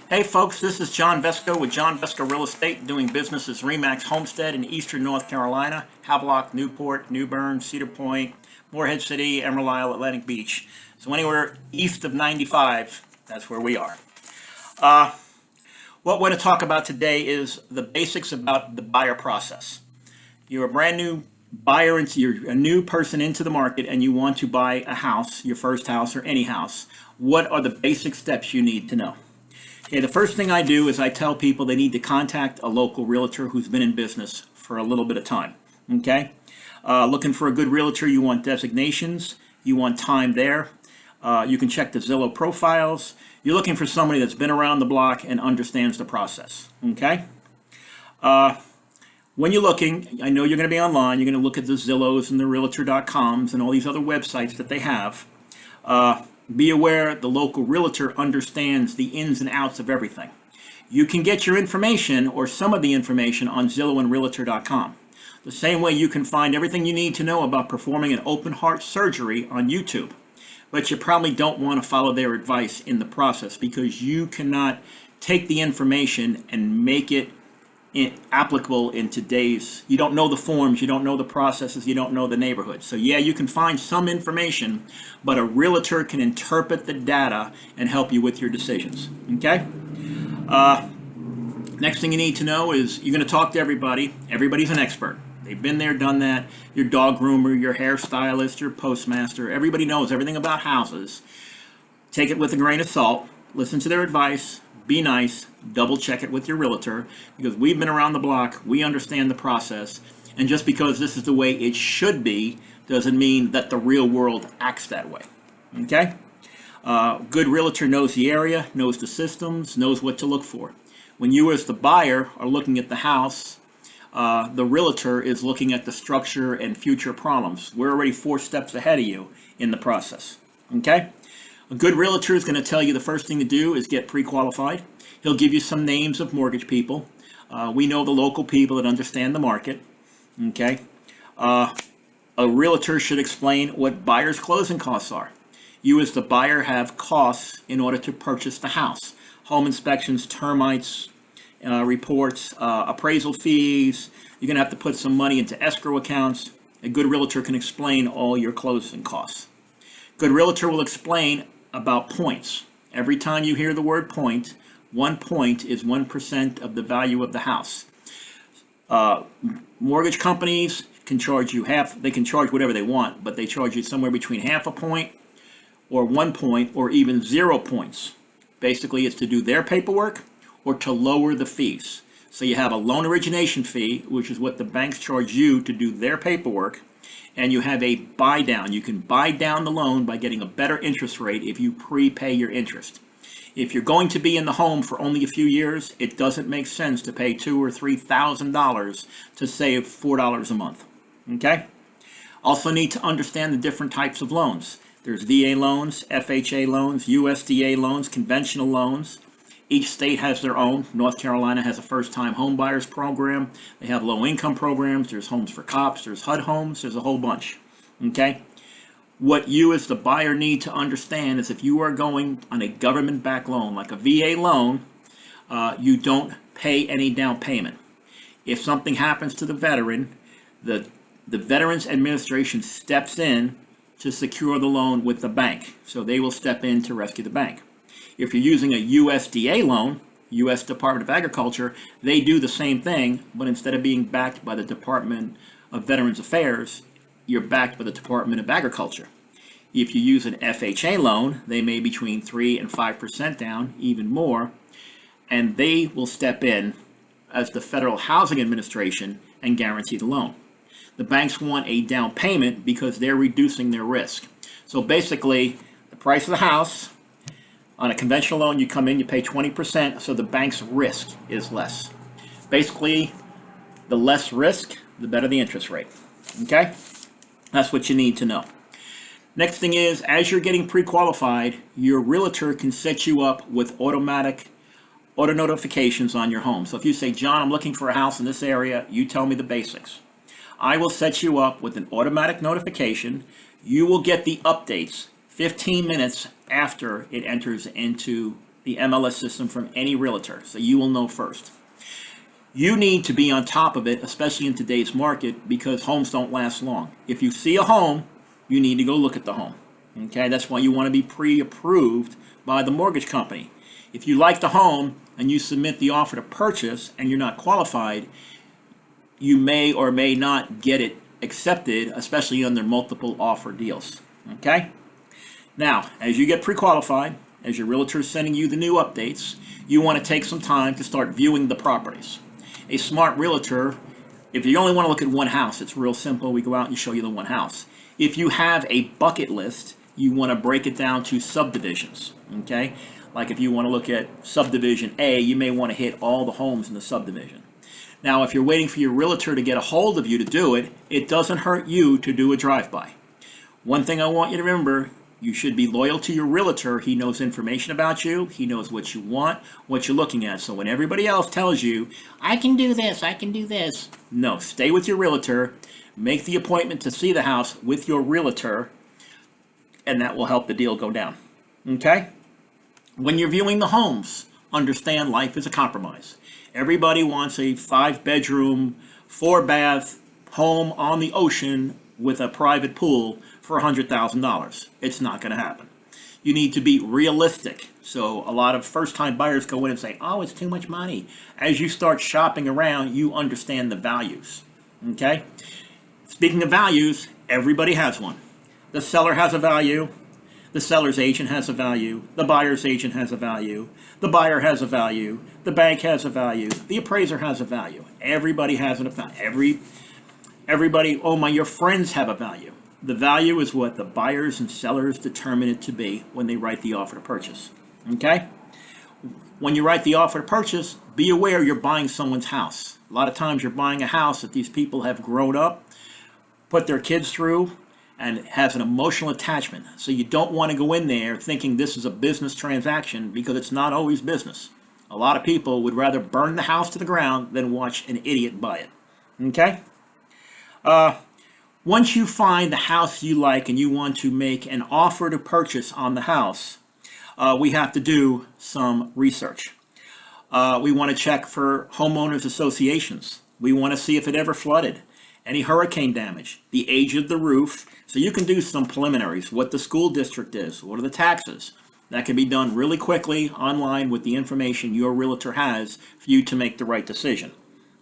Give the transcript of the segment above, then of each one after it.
Hey folks, this is John Vesco with John Vesco Real Estate, doing business as Remax Homestead in eastern North Carolina, Havelock, Newport, New Bern, Cedar Point, Morehead City, Emerald Isle, Atlantic Beach. So anywhere east of 95, that's where we are. What we're going to talk about today is the basics about the buyer process. You're a brand new buyer, you're a new person into the market and you want to buy a house, your first house or any house. What are the basic steps you need to know? Okay, the first thing I do is I tell people they need to contact a local realtor who's been in business for a little bit of time. Okay, looking for a good realtor, you want designations, you want time there. You can check the Zillow profiles. You're looking for somebody that's been around the block and understands the process. Okay. When you're looking, I know you're going to be online. You're going to look at the Zillows and the Realtor.coms and all these other websites that they have. Be aware the local realtor understands the ins and outs of everything. You can get your information or some of the information on Zillow and Realtor.com. The same way you can find everything you need to know about performing an open heart surgery on YouTube. But you probably don't want to follow their advice in the process because you cannot take the information and make it applicable in today's. You don't know the forms, you don't know the processes, you don't know the neighborhood. So yeah, you can find some information, but a realtor can interpret the data and help you with your decisions. Okay. Next thing you need to know is you're going to talk to everybody. Everybody's an expert. They've been there, done that. Your dog groomer, your hairstylist, your postmaster, everybody knows everything about houses. Take it with a grain of salt. Listen to their advice. Be nice, double check it with your realtor because we've been around the block, we understand the process, and just because this is the way it should be doesn't mean that the real world acts that way. Okay? Good realtor knows the area, knows the systems, knows what to look for. When you as the buyer are looking at the house, the realtor is looking at the structure and future problems. We're already 4 steps ahead of you in the process. Okay? A good realtor is going to tell you the first thing to do is get pre-qualified. He'll give you some names of mortgage people. We know the local people that understand the market. Okay. A realtor should explain what buyer's closing costs are. You as the buyer have costs in order to purchase the house. Home inspections, termites, reports, appraisal fees. You're going to have to put some money into escrow accounts. A good realtor can explain all your closing costs. Good realtor will explain about points. Every time you hear the word point, 1 point is 1% of the value of the house. Mortgage companies can charge you half, they can charge whatever they want, but they charge you somewhere between half a point or 1 point or even 0 points. Basically, it's to do their paperwork or to lower the fees. So you have a loan origination fee, which is what the banks charge you to do their paperwork. And you have a buy down. You can buy down the loan by getting a better interest rate if you prepay your interest. If you're going to be in the home for only a few years, it doesn't make sense to pay $2,000 or $3,000 to save $4 a month. Okay? Also need to understand the different types of loans. There's VA loans, FHA loans, USDA loans, conventional loans. Each state has their own. North Carolina has a first-time home buyers program. They have low-income programs. There's homes for cops. There's HUD homes. There's a whole bunch. Okay? What you as the buyer need to understand is if you are going on a government-backed loan, like a VA loan, you don't pay any down payment. If something happens to the veteran, the Veterans Administration steps in to secure the loan with the bank. So they will step in to rescue the bank. If you're using a USDA loan, U.S. Department of Agriculture, they do the same thing, but instead of being backed by the Department of Veterans Affairs, you're backed by the Department of Agriculture. If you use an FHA loan, they may be between 3 and 5% down, even more, and they will step in as the Federal Housing Administration and guarantee the loan. The banks want a down payment because they're reducing their risk. So basically, the price of the house. On a conventional loan, you come in, you pay 20%, so the bank's risk is less. Basically, the less risk, the better the interest rate. Okay? That's what you need to know. Next thing is, as you're getting pre-qualified, your realtor can set you up with automatic auto notifications on your home. So if you say, John, I'm looking for a house in this area, you tell me the basics. I will set you up with an automatic notification. You will get the updates 15 minutes after it enters into the MLS system from any realtor, so you will know first. You need to be on top of it, especially in today's market, because homes don't last long. If you see a home, you need to go look at the home. Okay, that's why you want to be pre-approved by the mortgage company. If you like the home and you submit the offer to purchase and you're not qualified, you may or may not get it accepted, especially under multiple offer deals. Okay? Now, as you get pre-qualified, as your realtor is sending you the new updates, you want to take some time to start viewing the properties. A smart realtor, if you only want to look at one house, it's real simple. We go out and show you the one house. If you have a bucket list, you want to break it down to subdivisions. Okay? Like if you want to look at subdivision A, you may want to hit all the homes in the subdivision. Now, if you're waiting for your realtor to get a hold of you to do it, it doesn't hurt you to do a drive-by. One thing I want you to remember, you should be loyal to your realtor. He knows information about you. He knows what you want, what you're looking at. So when everybody else tells you, I can do this, I can do this. No, stay with your realtor. Make the appointment to see the house with your realtor, and that will help the deal go down. Okay? When you're viewing the homes, understand life is a compromise. Everybody wants a 5-bedroom, 4-bath home on the ocean with a private pool for $100,000. It's not going to happen. You need to be realistic. So a lot of first-time buyers go in and say, oh, it's too much money. As you start shopping around, you understand the values. Okay? Speaking of values, everybody has one. The seller has a value. The seller's agent has a value. The buyer's agent has a value. The buyer has a value. The bank has a value. The appraiser has a value. Everybody has a value. Everybody, your friends have a value. The value is what the buyers and sellers determine it to be when they write the offer to purchase. Okay? When you write the offer to purchase, be aware you're buying someone's house. A lot of times you're buying a house that these people have grown up, put their kids through, and has an emotional attachment. So you don't want to go in there thinking this is a business transaction, because it's not always business. A lot of people would rather burn the house to the ground than watch an idiot buy it. Okay? Once you find the house you like and you want to make an offer to purchase on the house, we have to do some research. We want to check for homeowners associations. We want to see if it ever flooded, any hurricane damage, the age of the roof. So you can do some preliminaries, what the school district is, what are the taxes. That can be done really quickly online with the information your realtor has for you to make the right decision.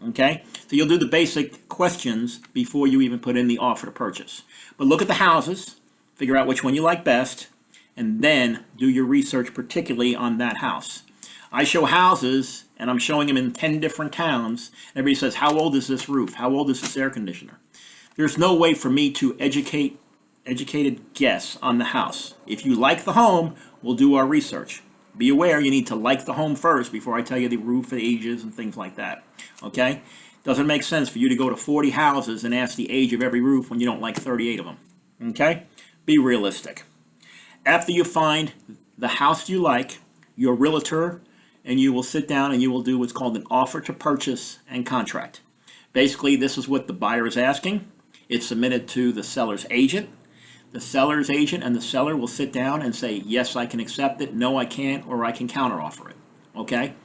Okay? So you'll do the basic questions before you even put in the offer to purchase. But look at the houses, figure out which one you like best, and then do your research particularly on that house. I show houses, and I'm showing them in 10 different towns. Everybody says, how old is this roof? How old is this air conditioner? There's no way for me to educated guess on the house. If you like the home, we'll do our research. Be aware you need to like the home first before I tell you the roof ages and things like that. Okay? Doesn't make sense for you to go to 40 houses and ask the age of every roof when you don't like 38 of them. Okay? Be realistic. After you find the house you like, your realtor, and you will sit down and you will do what's called an offer to purchase and contract. Basically, this is what the buyer is asking. It's submitted to the seller's agent. The seller's agent and the seller will sit down and say, yes, I can accept it, no, I can't, or I can counteroffer it. Okay?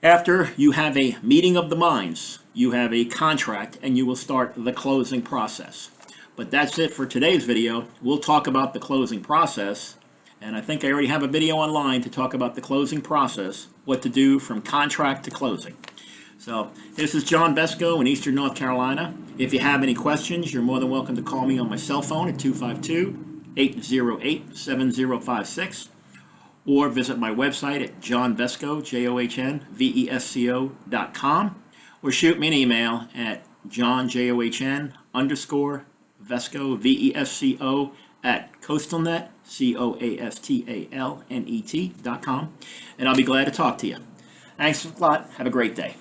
After you have a meeting of the minds, you have a contract, and you will start the closing process. But that's it for today's video. We'll talk about the closing process, and I think I already have a video online to talk about the closing process, what to do from contract to closing. So this is John Vesco in Eastern North Carolina. If you have any questions, you're more than welcome to call me on my cell phone at 252-808-7056, or visit my website at johnvesco, JOHNVESCO.com, or shoot me an email at johnjohn_vesco, VESCO, at coastalnet, COASTALNET.com, and I'll be glad to talk to you. Thanks a lot. Have a great day.